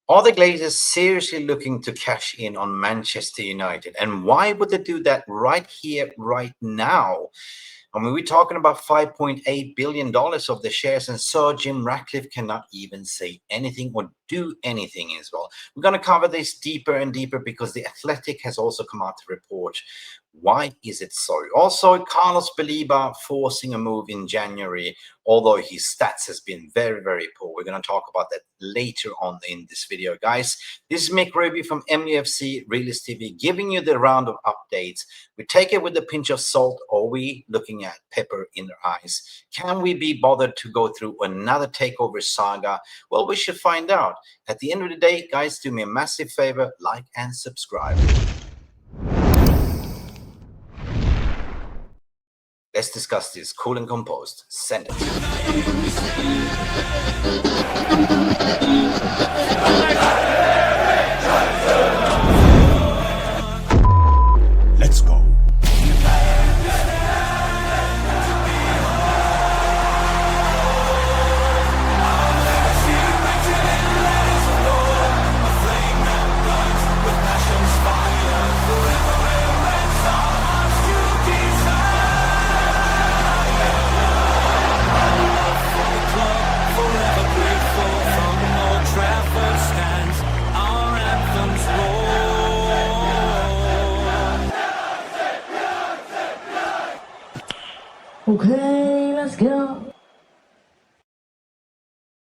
Are the Glazers seriously looking to cash in on Manchester United? And why would they do that right here, right now? I mean, we're talking about $5.8 billion of the shares, and Sir Jim Ratcliffe cannot even say anything or do anything as well. We're going to cover this deeper and deeper because The Athletic has also come out to report why is it so. Also, Carlos Baleba forcing a move in January, although his stats has been very, very poor. We're going to talk about that later on in this video, guys. This is Mick Ruby from MUFC Realist TV giving you the round of updates. We take it with a pinch of salt, or are we looking at pepper in their eyes? Can we be bothered to go through another takeover saga? Well, we should find out. At the end of the day, guys, do me a massive favor, like and subscribe. Let's discuss this. Cool and composed. Send it. Let's go. Okay, let's go.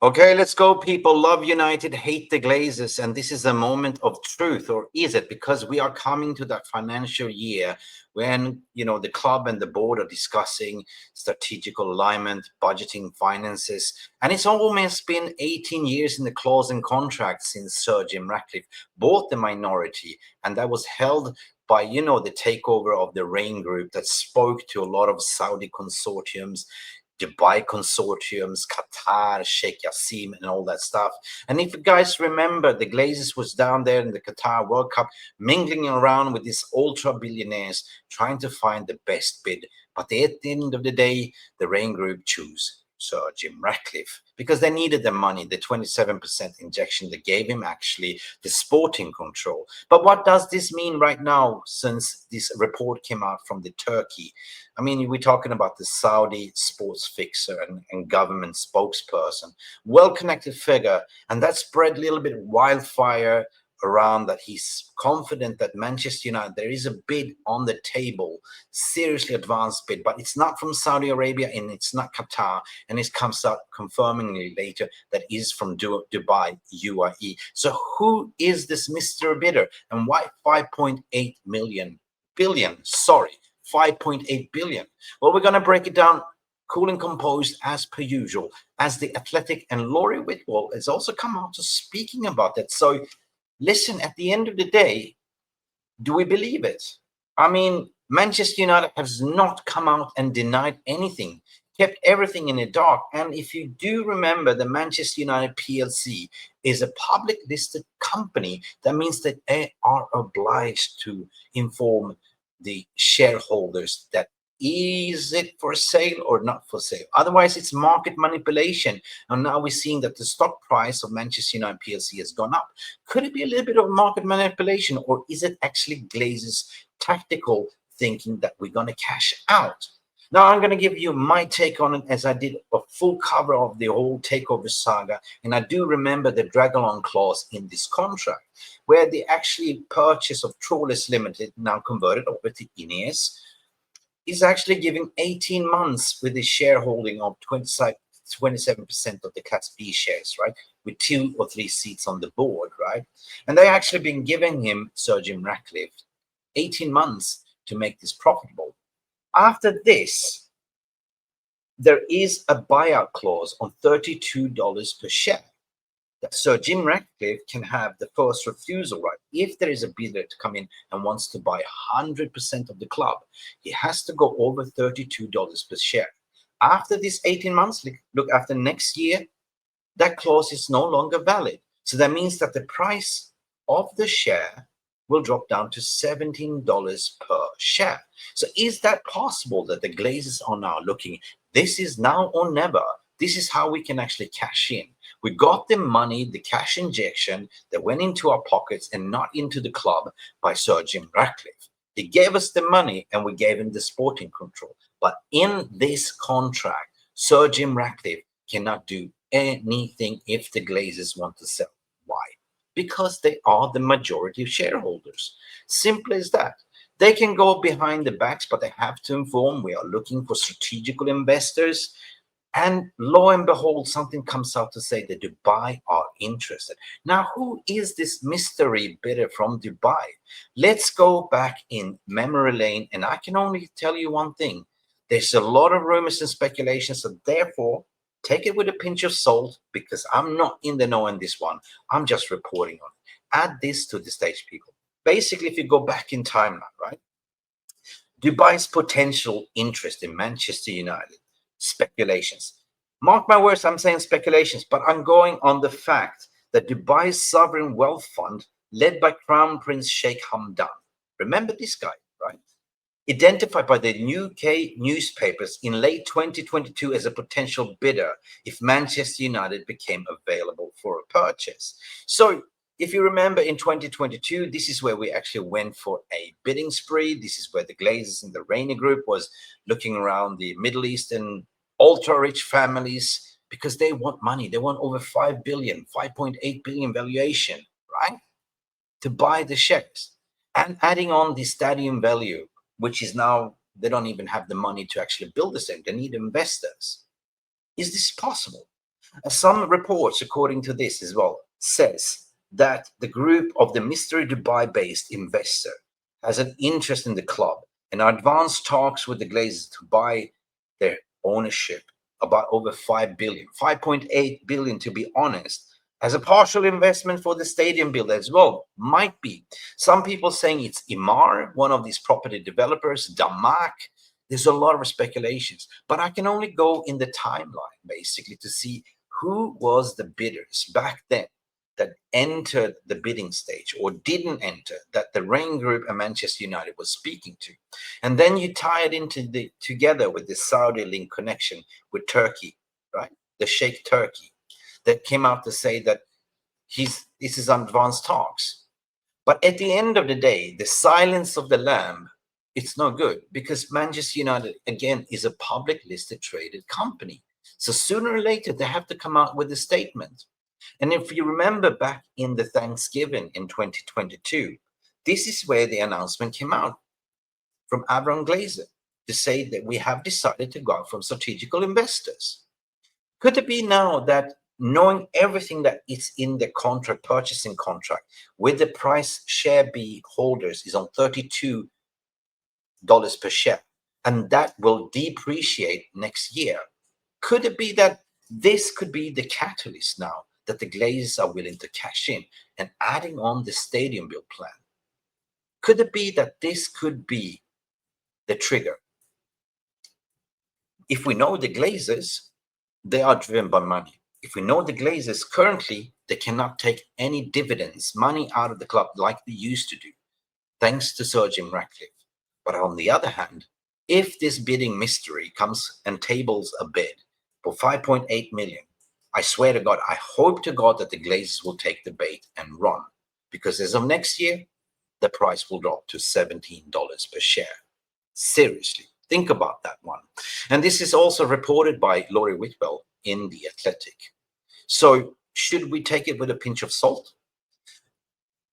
Okay, let's go, people. Love United, hate the Glazers, and this is a moment of truth, or is it? Because we are coming to that financial year when, the club and the board are discussing strategical alignment, budgeting, finances, and it's almost been 18 years in the clause and contract since Sir Jim Ratcliffe bought the minority, and that was held by, the takeover of the Rain Group that spoke to a lot of Saudi consortiums, Dubai consortiums, Qatar, Sheikh Yassim, and all that stuff. And if you guys remember, the Glazers was down there in the Qatar World Cup, mingling around with these ultra billionaires, trying to find the best bid. But at the end of the day, the Rain Group choose Sir Jim Ratcliffe because they needed the money, the 27% injection they gave him, actually the sporting control. But what does this mean right now, since this report came out from the Turkey? I mean, we're talking about the Saudi sports fixer and government spokesperson, well-connected figure, and that spread a little bit wildfire around that he's confident that Manchester United, there is a bid on the table, seriously advanced bid, but it's not from Saudi Arabia and it's not Qatar, and it comes out confirmingly later that is from Dubai, UAE. So who is this Mr. Bidder, and why 5.8 billion? 5.8 billion. Well, we're going to break it down cool and composed as per usual, as The Athletic and Laurie Whitwell has also come out to speaking about that. So listen, at the end of the day, do we believe it? I mean, Manchester United has not come out and denied anything, kept everything in the dark. And if you do remember, the Manchester United PLC is a public listed company. That means that they are obliged to inform the shareholders that is it for sale or not for sale. Otherwise, it's market manipulation. And now we're seeing that the stock price of Manchester United PLC has gone up. Could it be a little bit of market manipulation, or is it actually Glazers' tactical thinking that we're going to cash out? Now, I'm going to give you my take on it, as I did a full cover of the whole takeover saga. And I do remember the drag-along clause in this contract, where the actually purchase of Trawlers Limited, now converted over to Ineos, is actually giving 18 months with a shareholding of 27% of the Class B shares, right? With 2 or 3 seats on the board, right? And they actually been giving him, Sir Jim Ratcliffe, 18 months to make this profitable. After this, there is a buyout clause on $32 per share. That Sir Jim Ratcliffe can have the first refusal right. If there is a bidder to come in and wants to buy 100% of the club, he has to go over $32 per share. After these 18 months, look, after next year, that clause is no longer valid. So that means that the price of the share will drop down to $17 per share. So is that possible that the Glazers are now looking, this is now or never? This is how we can actually cash in. We got the money, the cash injection that went into our pockets and not into the club by Sir Jim Ratcliffe. He gave us the money and we gave him the sporting control. But in this contract, Sir Jim Ratcliffe cannot do anything if the Glazers want to sell. Why? Because they are the majority of shareholders. Simple as that. They can go behind the backs, but they have to inform we are looking for strategical investors. And lo and behold, something comes out to say that Dubai are interested. Now, who is this mystery bidder from Dubai? Let's go back in memory lane, and I can only tell you one thing. There's a lot of rumors and speculations, so therefore, take it with a pinch of salt, because I'm not in the know on this one. I'm just reporting on it. Add this to the stage, people. Basically, if you go back in time now, right? Dubai's potential interest in Manchester United. Speculations. Mark my words, I'm saying speculations, but I'm going on the fact that Dubai's sovereign wealth fund, led by Crown Prince Sheikh Hamdan, remember this guy, right? Identified by the UK newspapers in late 2022 as a potential bidder if Manchester United became available for a purchase. So if you remember in 2022, this is where we actually went for a bidding spree. This is where the Glazers and the Rainer Group was looking around the Middle Eastern ultra-rich families because they want money. They want over 5 billion, 5.8 billion valuation, right? To buy the shares. And adding on the stadium value, which is now, they don't even have the money to actually build the stadium. They need investors. Is this possible? Some reports, according to this as well, says that the group of the mystery Dubai-based investor has an interest in the club and advanced talks with the Glazers to buy their ownership about over 5 billion, 5.8 billion to be honest, as a partial investment for the stadium build as well. Might be. Some people saying it's Imar, one of these property developers, Damak. There's a lot of speculations, but I can only go in the timeline basically to see who was the bidders back then that entered the bidding stage or didn't enter, that the Rain Group and Manchester United was speaking to. And then you tie it into together with the Saudi link connection with Turkey, right? The Sheikh Turkey that came out to say that this is advanced talks. But at the end of the day, the silence of the lamb, it's no good because Manchester United, again, is a public listed traded company. So sooner or later, they have to come out with a statement. And if you remember back in the Thanksgiving in 2022, this is where the announcement came out from Abraham Glazer to say that we have decided to go out from strategical investors. Could it be now that knowing everything that is in the contract, purchasing contract, with the price share B holders is on $32 per share, and that will depreciate next year? Could it be that this could be the catalyst now that the Glazers are willing to cash in and adding on the stadium build plan? Could it be that this could be the trigger? If we know the Glazers, they are driven by money. If we know the Glazers currently, they cannot take any dividends, money out of the club like they used to do, thanks to Sir Jim Ratcliffe. But on the other hand, if this bidding mystery comes and tables a bid for 5.8 million, I swear to God, I hope to God that the Glazers will take the bait and run, because as of next year, the price will drop to $17 per share. Seriously, think about that one. And this is also reported by Laurie Whitwell in The Athletic. So should we take it with a pinch of salt?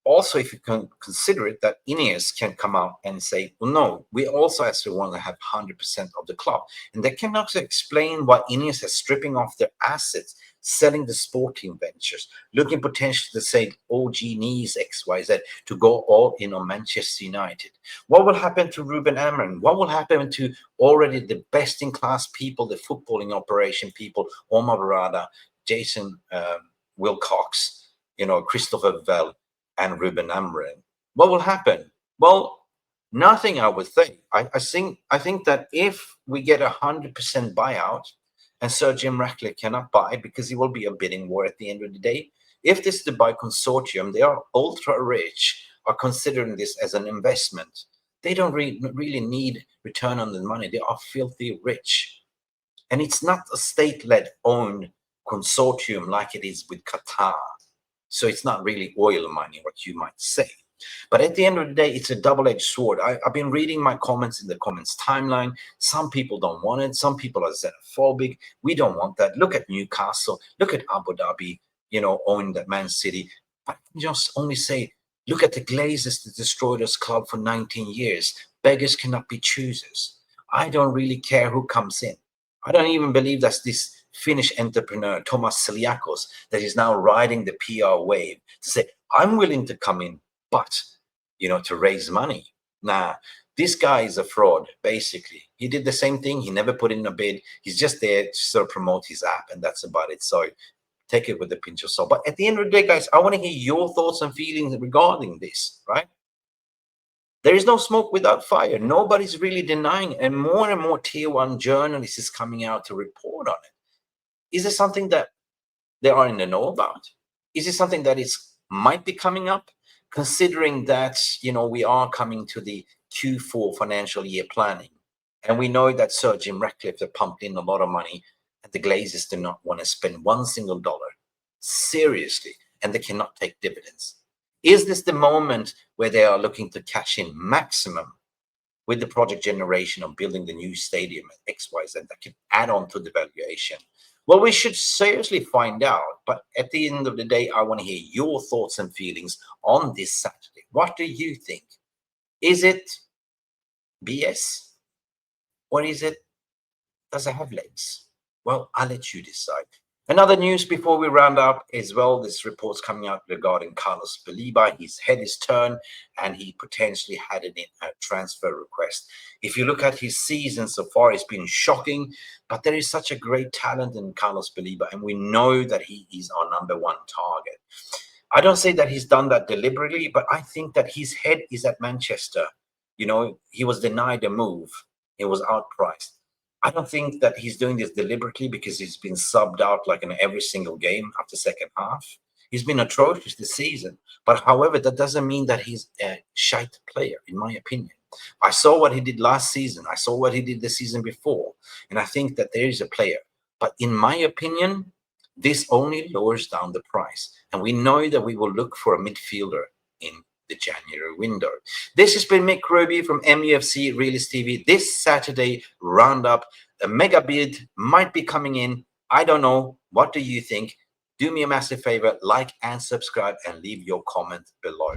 Also, if you can consider it that Ineos can come out and say, well, no, we also actually want to have 100% of the club. And they can also explain why Ineos is stripping off their assets, selling the sporting ventures, looking potentially to say OG needs XYZ to go all in on Manchester United. What will happen to Ruben Amorim? What will happen to already the best in class people, the footballing operation people, Omar Barada, Jason Wilcox, Christopher Vell, and Ruben Amorim? What will happen? Well, nothing, I would think. I think that if we get 100% buyout and Sir Jim Ratcliffe cannot buy because it will be a bidding war at the end of the day, if this Dubai consortium, they are ultra rich, are considering this as an investment, they don't really need return on the money. They are filthy rich. And it's not a state-led owned consortium like it is with Qatar. So it's not really oil money, what you might say. But at the end of the day, it's a double-edged sword. I've been reading my comments in the comments timeline. Some people don't want it. Some people are xenophobic. We don't want that. Look at Newcastle. Look at Abu Dhabi, owning that Man City. But just only say, look at the Glazers that destroyed us club for 19 years. Beggars cannot be choosers. I don't really care who comes in. I don't even believe that's this Finnish entrepreneur, Thomas Siliakos, that is now riding the PR wave to say, I'm willing to come in, but, to raise money. Nah, this guy is a fraud, basically. He did the same thing. He never put in a bid. He's just there to sort of promote his app, and that's about it. So take it with a pinch of salt. But at the end of the day, guys, I want to hear your thoughts and feelings regarding this, right? There is no smoke without fire. Nobody's really denying it. And more tier one journalists is coming out to report on it. Is it something that they are in the know about? Is it something that might be coming up? Considering that, we are coming to the Q4 financial year planning. And we know that Sir Jim Ratcliffe have pumped in a lot of money, and the Glazers do not want to spend one single dollar. Seriously. And they cannot take dividends. Is this the moment where they are looking to cash in maximum with the project generation of building the new stadium at XYZ that can add on to the valuation? Well, we should seriously find out. But at the end of the day, I want to hear your thoughts and feelings on this Saturday. What do you think? Is it BS? Or does it have legs? Well, I'll let you decide. Another news before we round up as well, this report's coming out regarding Carlos Baleba. His head is turned and he potentially had a transfer request. If you look at his season so far, it's been shocking, but there is such a great talent in Carlos Baleba, and we know that he is our number one target. I don't say that he's done that deliberately, but I think that his head is at Manchester. He was denied a move. He was outpriced. I don't think that he's doing this deliberately because he's been subbed out like in every single game after second half. He's been atrocious this season. But however, that doesn't mean that he's a shite player, in my opinion. I saw what he did last season. I saw what he did the season before. And I think that there is a player. But in my opinion, this only lowers down the price. And we know that we will look for a midfielder in the January window. This has been Mick Ruby from MUFC Realist TV. This Saturday roundup, a mega bid might be coming in. I don't know. What do you think? Do me a massive favor, like and subscribe and leave your comment below.